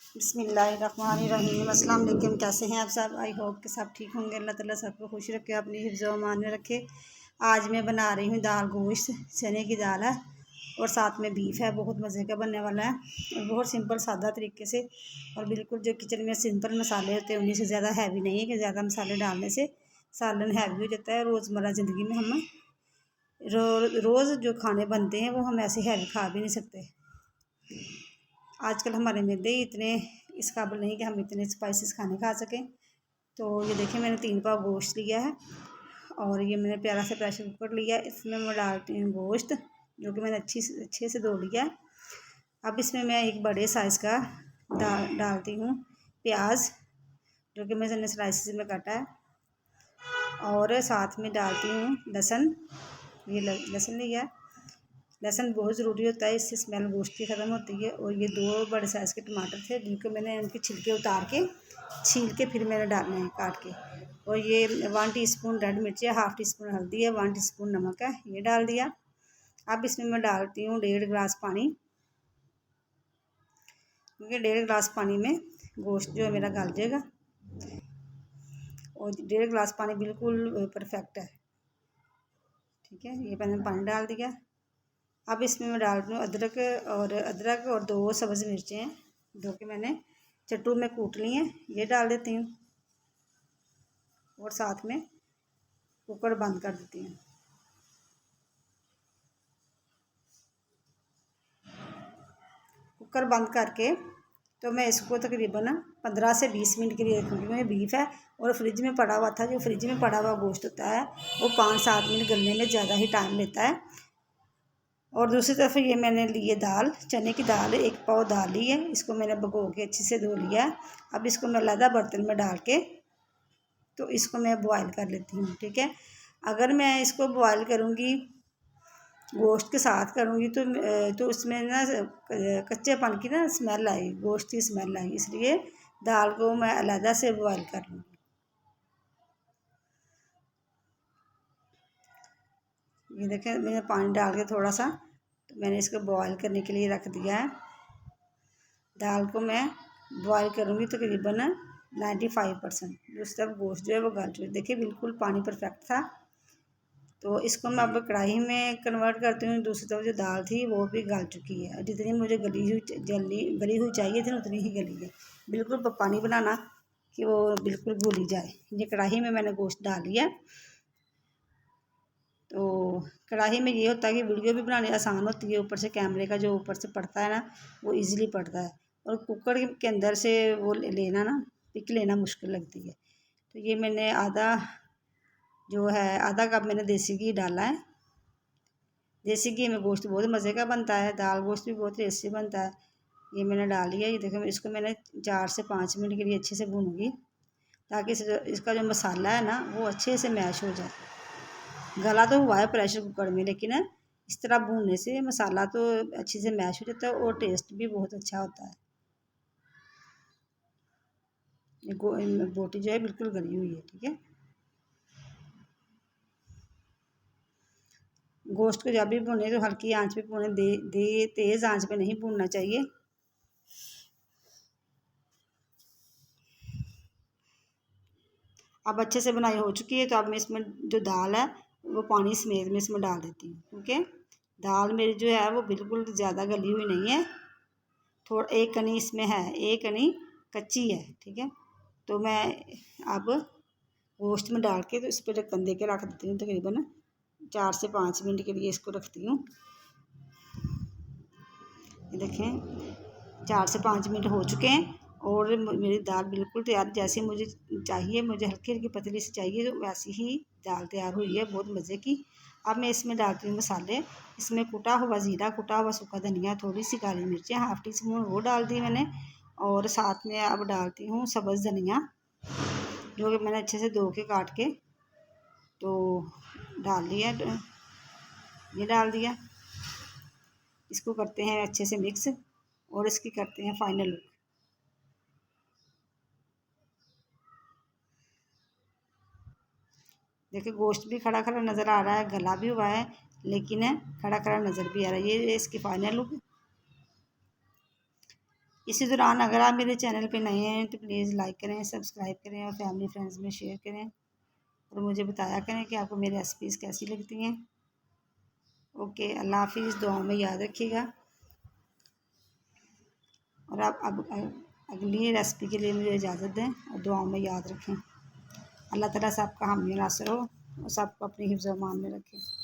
बिस्मिल्लाहिर्रहमानिर्रहीम। अस्सलाम वालेकुम। कैसे हैं आप सब? आई होप कि सब ठीक होंगे। अल्लाह ताला सबको खुश रखे, अपनी हिफ्ज़ व अमान में रखे। आज मैं बना रही हूँ दाल गोश्त, चने की दाल है और साथ में बीफ है। बहुत मज़े का बनने वाला है और बहुत सिंपल सादा तरीके से, और बिल्कुल जो किचन में सिंपल मसाले होते हैं उन्हीं से ज़्यादा हैवी नहीं है कि ज़्यादा मसाले डालने से सालन हैवी हो जाता है। रोज़मर्रा ज़िंदगी में हम रोज़ जो खाने बनते हैं वो हम ऐसे हैवी खा भी नहीं सकते। आजकल हमारे मैदे इतने इस काबिल नहीं कि हम इतने स्पाइसेस खाने खा सकें। तो ये देखिए, मैंने 3 पाव गोश्त लिया है और ये मैंने प्यारा सा प्रेशर कुकर लिया है। इसमें मैं डालती हूँ गोश्त, जो कि मैंने अच्छे से धो लिया है। अब इसमें मैं एक बड़े साइज़ का डालती हूँ प्याज, जो कि मैंने स्लाइसिस में काटा है, और साथ में डालती हूँ लहसुन। ये लहसुन लिया है। लहसुन बहुत ज़रूरी होता है, इससे स्मेल गोश्त की ख़त्म होती है। और ये 2 बड़े साइज़ के टमाटर थे, जिनको मैंने उनके छिलके उतार के छील के फिर मैंने डालने हैं काट के। और ये 1 टीस्पून रेड मिर्ची है, 1/2 टीस्पून हल्दी है, 1 टीस्पून नमक है, ये डाल दिया। अब इसमें मैं डालती हूँ 1.5 गिलास पानी, क्योंकि 1.5 गिलास पानी में गोश्त जो है मेरा गल जाएगा। और 1.5 गिलास पानी बिल्कुल परफेक्ट है, ठीक है। ये मैंने पानी डाल दिया। अब इसमें मैं डाल दूँ अदरक और 2 सब्ज़ मिर्चें हैं, जो कि मैंने चट्टू में कूट ली हैं, ये डाल देती हूँ। और साथ में कुकर बंद कर देती हूँ। कुकर बंद करके तो मैं इसको तकरीबन 15 से 20 मिनट के लिए रखूँगी। क्योंकि बीफ है और फ्रिज में पड़ा हुआ था। जो फ्रिज में पड़ा हुआ गोश्त होता है वो 5-7 मिनट गलने में ज़्यादा ही टाइम लेता है। और दूसरी तरफ ये मैंने लिए दाल, चने की दाल, 1 पाव दाल ली है। इसको मैंने भिगो के अच्छे से धो लिया है। अब इसको मैं अलग बर्तन में डाल के तो इसको मैं बॉयल कर लेती हूँ, ठीक है। अगर मैं इसको बॉयल करूँगी, गोश्त के साथ करूँगी, तो उसमें ना कच्चेपन की ना स्मेल आएगी, गोश्त की स्मेल आएगी। इसलिए दाल को मैं अलग से बॉयल कर लूँगी। ये देखें, मैंने पानी डाल के थोड़ा सा, तो मैंने इसको बॉयल करने के लिए रख दिया है। दाल को मैं बॉयल करूँगी तकरीबन 95%। उस तक गोश्त जो है वो गल चुका है। देखिए बिल्कुल पानी परफेक्ट था। तो इसको मैं अब कढ़ाई में कन्वर्ट करती हूँ। दूसरी तरफ जो दाल थी वो भी गल चुकी है। जितनी मुझे गली हुई चाहिए थी उतनी ही गली है। बिल्कुल पानी बनाना कि वो बिल्कुल घुली जाए। ये कढ़ाई में मैंने गोश्त डाल लिया। तो कढ़ाई में ये होता है कि वीडियो भी बनानी आसान होती है, ऊपर से कैमरे का जो ऊपर से पड़ता है ना वो इजीली पड़ता है, और कुकर के अंदर से वो लेना ना पिक लेना मुश्किल लगती है। तो ये मैंने आधा कप मैंने देसी घी डाला है। देसी घी में गोश्त बहुत मज़े का बनता है, दाल गोश्त भी बहुत टेस्टी बनता है। ये मैंने डाल लिया। ये देखो, इसको मैंने 4 से 5 मिनट के लिए अच्छे से भूनूंगी, ताकि इसका जो मसाला है ना वो अच्छे से मैश हो जाए। गला तो हुआ है प्रेशर कुकर में, लेकिन इस तरह भूनने से मसाला तो अच्छे से मैश हो जाता है और टेस्ट भी बहुत अच्छा होता है। ये बोटी जो है बिल्कुल गली हुई है, ठीक है। गोश्त को जब भी भुने तो हल्की आंच पे भुने, तेज़ आंच पे नहीं भूनना चाहिए। अब अच्छे से बनाई हो चुकी है, तो अब मैं इसमें जो दाल है वो पानी समेत में इसमें डाल देती हूँ, क्योंकि दाल मेरी जो है वो बिल्कुल ज़्यादा गली हुई नहीं है। थोड़ा एक कनी इसमें है, एक कनी कच्ची है, ठीक है। तो मैं अब गोश्त में डाल के तो इस पर ढक्कन दे के रख देती हूँ। तकरीबन 4 से 5 मिनट के लिए इसको रखती हूँ। ये देखें 4 से 5 मिनट हो चुके हैं और मेरी दाल बिल्कुल तैयार, जैसी मुझे चाहिए, मुझे हल्की हल्की पतली सी चाहिए, तो वैसी ही दाल तैयार हुई है, बहुत मज़े की। अब मैं इसमें डालती हूँ मसाले। इसमें कुटा हुआ ज़ीरा, कुटा हुआ सूखा धनिया, थोड़ी सी काली मिर्चें, 1/2 टीस्पून वो डाल दी मैंने। और साथ में अब डालती हूँ सब्ज़ धनिया, जो कि मैंने अच्छे से धो के काट के तो डाल लिया। ये डाल दिया। इसको करते हैं अच्छे से मिक्स और इसकी करते हैं फाइनल लुक। देखिए गोश्त भी खड़ा खड़ा नज़र आ रहा है, गला भी हुआ है, लेकिन खड़ा खड़ा नज़र भी आ रहा है। ये इसकी फाइनल लुक। इसी दौरान अगर आप मेरे चैनल पे नए हैं तो प्लीज़ लाइक करें, सब्सक्राइब करें और फैमिली फ्रेंड्स में शेयर करें और मुझे बताया करें कि आपको मेरी रेसिपीज़ कैसी लगती हैं। ओके, अल्लाह हाफिज़, दुआ में याद रखिएगा। और आप अब अगली रेसिपी के लिए मुझे इजाज़त दें और दुआ में याद रखें। अल्लाह ताला सबका हामी नासर हो और सबको अपनी हिफ्ज़-ओ-अमान में रखें।